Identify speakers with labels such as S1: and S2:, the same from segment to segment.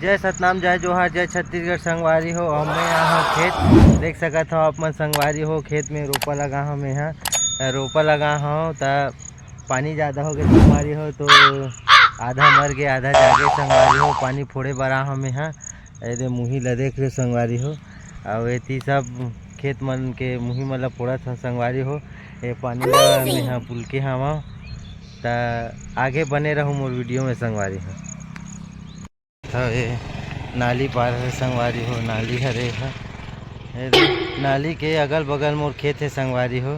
S1: जय सतनाम जय जोहार जय छत्तीसगढ़ संगवारी हो। मैं यहाँ खेत देख सकत हो अपन संगवारी हो। खेत में रोपा लगा हूँ मैं यहाँ रोपा लगा हूँ तो पानी ज़्यादा हो गया संगवारी हो तो आधा मर गया आधा जागे संगवारी हो। पानी फोड़े बरा हूँ मैं यहाँ अरे मुही ला देख रहे संगवारी हो। और ये सब खेत मन के मुही मन ला फोड़ा था संगवारी हो। ये पानी ला मैं यहाँ पुल के हवा तो आगे बने रहूँ मोर वीडियो में संगवारी हो। ये नाली पार है संगवारी हो। नाली हरे है नाली के अगल बगल मोर खेत है संगवारी हो।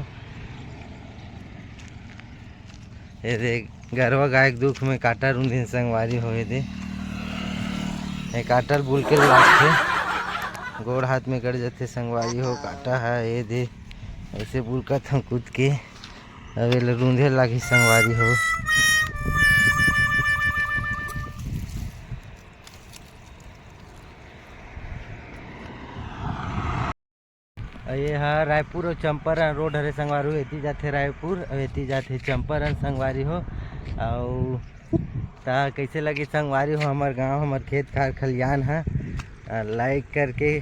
S1: ये दे गरवा गाय के दुख में काटर उन्हें संगवारी हो। ये दे काटर बुल के लागथे गोड़ हाथ में गड़ जाते संगवारी हो। काटा है ये दे ऐसे बुलकत हम कूद के अब रूंधे लागी संगवारी हो। ये हाँ रायपुर और चंपारण रोड हरे संगवारी हो। एती जाते रायपुर और एती जाते चंपारण संगवारी हो। और ता कैसे लगी संगवारी हो हमार गांव हमार खेत खार खलियान है लाइक करके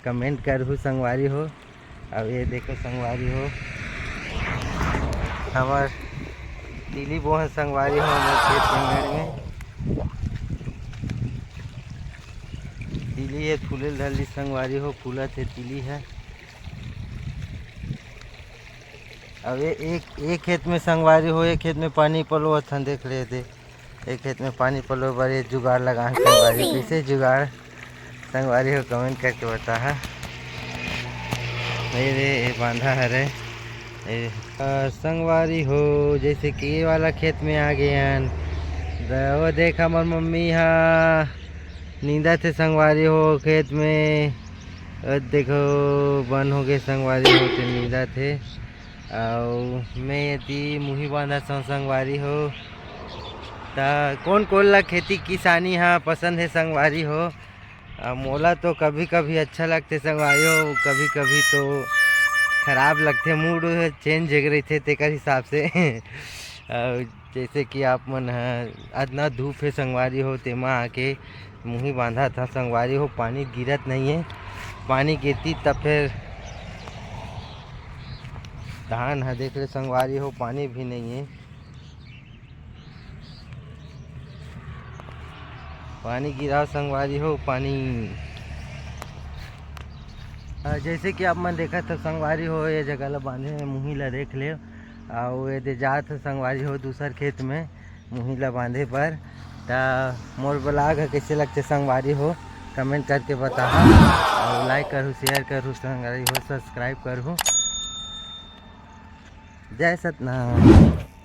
S1: कमेंट करहु संगवारी हो। अब ये देखो संगवारी हो हमार तिली बोहन संगवारी हो हमारे खेत जंगल में तिली है फूले धली संगवारी हो। फूला थे तिली है। अब ये एक खेत में संगवारी हो एक खेत में पानी पलो था देख रहे थे। एक खेत में पानी पलो बड़े जुगाड़ लगा है संगवारी कैसे जुगाड़ संगवारी हो कमेंट करके बता है। ये बांधा हरे संगवारी हो जैसे कि ये वाला खेत में आ गए वो देख हमार मम्मी हा नींदा थे संगवारी हो खेत में। देखो बन हो गए संगवारी हो तो नींदा थे। और मैं यदि मुही बांधा संगवारी हो ता कौन कौन ला खेती किसानी हाँ पसंद है संगवारी हो। मोला तो कभी कभी अच्छा लगते संगवारी हो कभी कभी तो खराब लगते मूड चेंज जग रही थे तेकर हिसाब से जैसे कि आप मन अदना धूप है संगवारी हो तेमा आके मुही बांधा था संगवारी हो। पानी गिरत नहीं है पानी गिरती तब फिर धान है देख रहे संगवारी हो। पानी भी नहीं है पानी गिरा संगवारी हो पानी जैसे कि आप मन देखा था संगवारी हो ये जगह ला बांधे मुही ला देख ले। और ये जात संगवारी हो दूसर खेत में मुही ला बांधे पर ता मोर ब्लॉग है कैसे लगते संगवारी हो कमेंट करके बता। और लाइक करूँ शेयर करूँ संगवारी हो सब्सक्राइब करूँ। जय सतनाम।